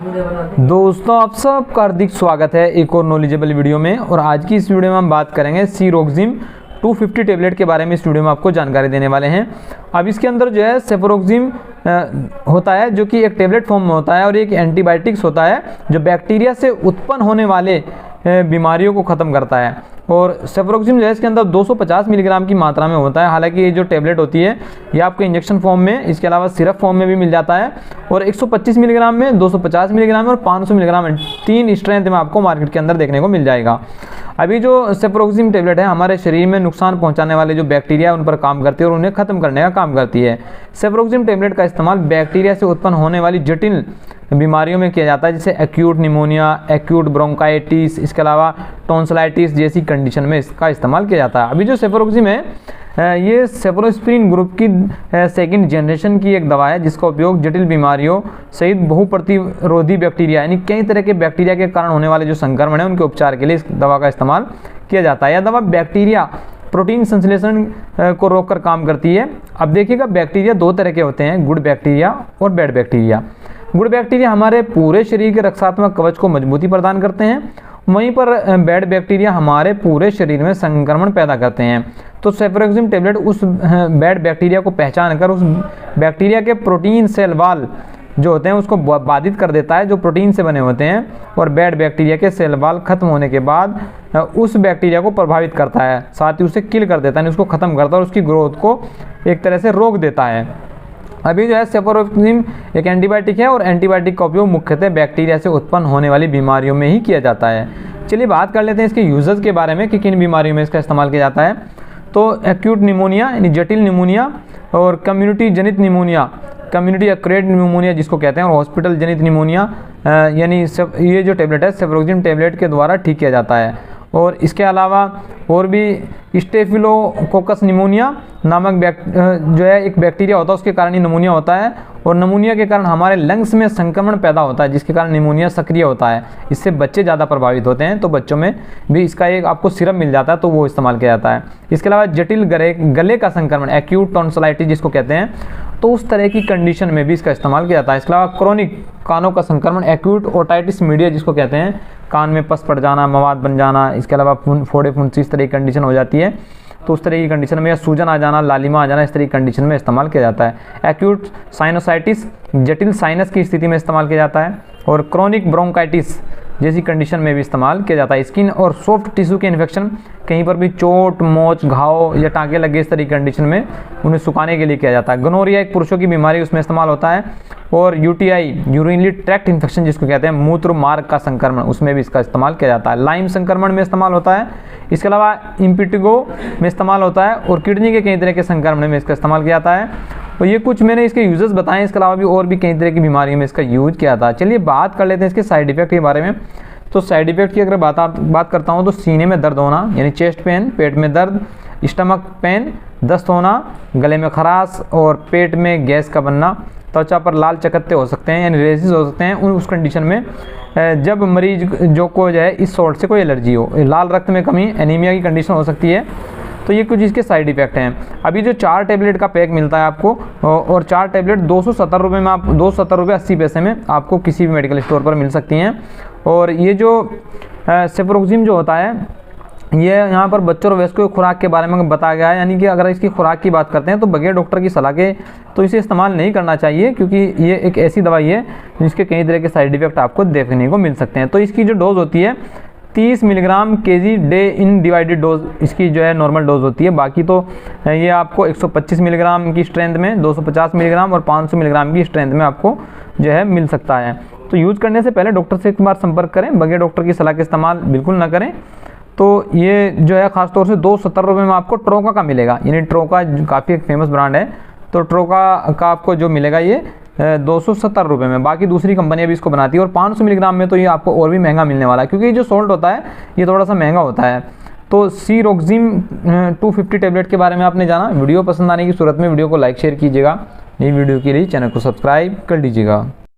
दोस्तों आप सबका हार्दिक स्वागत है एक और नॉलेजेबल वीडियो में। और आज की इस वीडियो में हम बात करेंगे सेफरोक्सिम 250 टेबलेट के बारे में। इस वीडियो में आपको जानकारी देने वाले हैं। अब इसके अंदर जो है सेफरोक्सिम होता है जो कि एक टेबलेट फॉर्म में होता है और एक एंटीबायोटिक्स होता है जो बैक्टीरिया से उत्पन्न होने वाले बीमारियों को ख़त्म करता है। और सेफरोक्सिम जो है इसके अंदर 250 मिलीग्राम की मात्रा में होता है। हालांकि ये जो टेबलेट होती है ये आपको इंजेक्शन फॉर्म में, इसके अलावा सिरप फॉर्म में भी मिल जाता है। और 125 मिलीग्राम में, 250 मिलीग्राम में और 500 मिलीग्राम में, 3 स्ट्रेंथ में आपको मार्केट के अंदर देखने को मिल जाएगा। अभी जो सेफरोक्सिम टेबलेट है हमारे शरीर में नुकसान पहुंचाने वाले जो बैक्टीरिया उन पर काम करती है और उन्हें खत्म करने का काम करती है। सेफरोक्सिम टेबलेट का इस्तेमाल बैक्टीरिया से उत्पन्न होने वाली जटिल बीमारियों में किया जाता है, जैसे एक्यूट निमोनिया, एक्यूट ब्रोंकाइटिस, इसके अलावा टॉन्सिलाइटिस जैसी कंडीशन में इसका इस्तेमाल किया जाता है। अभी जो सेफरोक्सिम है ये सेफरोस्प्रिन ग्रुप की सेकंड जनरेशन की एक दवा है जिसका उपयोग जटिल बीमारियों सहित बहुप्रतिरोधी बैक्टीरिया यानी कई तरह के बैक्टीरिया के कारण होने वाले जो संक्रमण है उनके उपचार के लिए इस दवा का इस्तेमाल किया जाता है। यह दवा बैक्टीरिया प्रोटीन संश्लेषण को रोककर काम करती है। अब देखिएगा बैक्टीरिया 2 तरह के होते हैं, गुड बैक्टीरिया और बैड बैक्टीरिया। गुड बैक्टीरिया हमारे पूरे शरीर के रक्षात्मक कवच को मजबूती प्रदान करते हैं, वहीं पर बैड बैक्टीरिया हमारे पूरे शरीर में संक्रमण पैदा करते हैं। तो सेफरोक्सिम टेबलेट उस बैड बैक्टीरिया को पहचान कर उस बैक्टीरिया के प्रोटीन सेल वाल जो होते हैं उसको बाधित कर देता है, जो प्रोटीन से बने होते हैं। और बैड बैक्टीरिया के सेल वाल खत्म होने के बाद उस बैक्टीरिया को प्रभावित करता है, साथ ही उसे किल कर देता है, उसको ख़त्म करता है और उसकी ग्रोथ को एक तरह से रोक देता है। अभी जो है सेफरोक्सिम एक एंटीबायोटिक है और एंटीबायोटिक का उपयोग मुख्यतः बैक्टीरिया से उत्पन्न होने वाली बीमारियों में ही किया जाता है। चलिए बात कर लेते हैं इसके यूजेस के बारे में कि किन बीमारियों में इसका इस्तेमाल किया जाता है। तो एक्यूट निमोनिया यानी जटिल निमोनिया और कम्युनिटी जनित निमोनिया, कम्युनिटी एक्वायर्ड निमोनिया जिसको कहते हैं, और हॉस्पिटल जनित निमोनिया यानी ये जो टेबलेट है सेफरोक्सिम टेबलेट के द्वारा ठीक किया जाता है। और इसके अलावा और भी स्टेफिलोकोकस निमोनिया नामक जो है एक बैक्टीरिया होता है, उसके कारण ही निमोनिया होता है। और निमोनिया के कारण हमारे लंग्स में संक्रमण पैदा होता है जिसके कारण निमोनिया सक्रिय होता है। इससे बच्चे ज़्यादा प्रभावित होते हैं, तो बच्चों में भी इसका एक आपको सिरप मिल जाता है तो वो इस्तेमाल किया जाता है। इसके अलावा जटिल गले का संक्रमण, एक्यूट टॉन्सिलाइटिस जिसको कहते हैं, तो उस तरह की कंडीशन में भी इसका इस्तेमाल किया जाता है। इसके अलावा क्रोनिक कानों का संक्रमण, एक्यूट ओटाइटिस मीडिया जिसको कहते हैं, कान में पस पड़ जाना, मवाद बन जाना, इसके अलावा फोड़े फुंसी इस तरह की कंडीशन हो जाती है तो उस तरह की कंडीशन में, या सूजन आ जाना, लालिमा आ जाना, इस तरह की कंडीशन में इस्तेमाल किया जाता है। एक्यूट साइनोसाइटिस जटिल साइनस की स्थिति में इस्तेमाल किया जाता है। और क्रोनिक ब्रोंकाइटिस जैसी कंडीशन में भी इस्तेमाल किया जाता है। स्किन और सॉफ्ट टिश्यू के इन्फेक्शन, कहीं पर भी चोट, मोच, घाव या टाँके लगे इस तरह की कंडीशन में उन्हें सुखाने के लिए किया जाता है। गोनोरिया एक पुरुषों की बीमारी उसमें इस्तेमाल होता है। और यूटीआई यूरिनरी ट्रैक्ट इन्फेक्शन जिसको कहते हैं, मूत्र मार्ग का संक्रमण, उसमें भी इसका इस्तेमाल किया जाता है। लाइम संक्रमण में इस्तेमाल होता है। इसके अलावा इम्पिटिगो में इस्तेमाल होता है और किडनी के कई तरह के संक्रमण में इसका इस्तेमाल किया जाता है। और ये कुछ मैंने इसके यूजेस बताए, इसके अलावा भी और भी कई तरह की बीमारियों में इसका यूज किया था। चलिए बात कर लेते हैं इसके साइड इफेक्ट के बारे में। तो साइड इफेक्ट की अगर बात करता हूँ तो सीने में दर्द होना यानी चेस्ट पेन, पेट में दर्द, स्टमक पेन, दस्त होना, गले में खराश और पेट में गैस का बनना, त्वचा पर लाल चकत्ते हो सकते हैं यानी रेसिस हो सकते हैं उस कंडीशन में जब मरीज जो को जो है इस सॉल्ट से कोई एलर्जी हो। लाल रक्त में कमी, एनीमिया की कंडीशन हो सकती है। तो ये कुछ इसके साइड इफेक्ट हैं। अभी जो 4 टेबलेट का पैक मिलता है आपको, और 4 टेबलेट 270 रुपये में, आप 270 रुपये 80 पैसे में आपको किसी भी मेडिकल स्टोर पर मिल सकती हैं। और ये जो सेफरोक्सिम जो होता है ये यहाँ पर बच्चों और वयस्कों की खुराक के बारे में बताया गया है, यानी कि अगर इसकी खुराक की बात करते हैं तो बगैर डॉक्टर की सलाह के तो इसे इस्तेमाल नहीं करना चाहिए, क्योंकि ये एक ऐसी दवाई है जिसके कई तरह के साइड इफेक्ट आपको देखने को मिल सकते हैं। तो इसकी जो डोज होती है 30 milligram KG day in divided dose इसकी जो है नॉर्मल डोज होती है। बाकी तो ये आपको 125 मिलीग्राम की स्ट्रेंथ में, 250 मिलीग्राम और 500 मिलीग्राम की स्ट्रेंथ में आपको जो है मिल सकता है। तो यूज़ करने से पहले डॉक्टर से एक बार संपर्क करें, बगैर डॉक्टर की सलाह के इस्तेमाल बिल्कुल ना करें। तो ये जो है ख़ासतौर से 270 रुपये में आपको ट्रोका का मिलेगा, यानी ट्रोका काफ़ी एक फेमस ब्रांड है, तो ट्रोका का आपको जो मिलेगा ये 270 रुपये में। बाकी दूसरी कंपनियां भी इसको बनाती है। और 500 मिलीग्राम में तो ये आपको और भी महंगा मिलने वाला है, क्योंकि जो सॉल्ट होता है ये थोड़ा सा महंगा होता है। तो सेफरोक्सिम 250 टेबलेट के बारे में आपने जाना। वीडियो पसंद आने की सूरत में वीडियो को लाइक शेयर कीजिएगा। नई वीडियो के लिए चैनल को सब्सक्राइब कर लीजिएगा।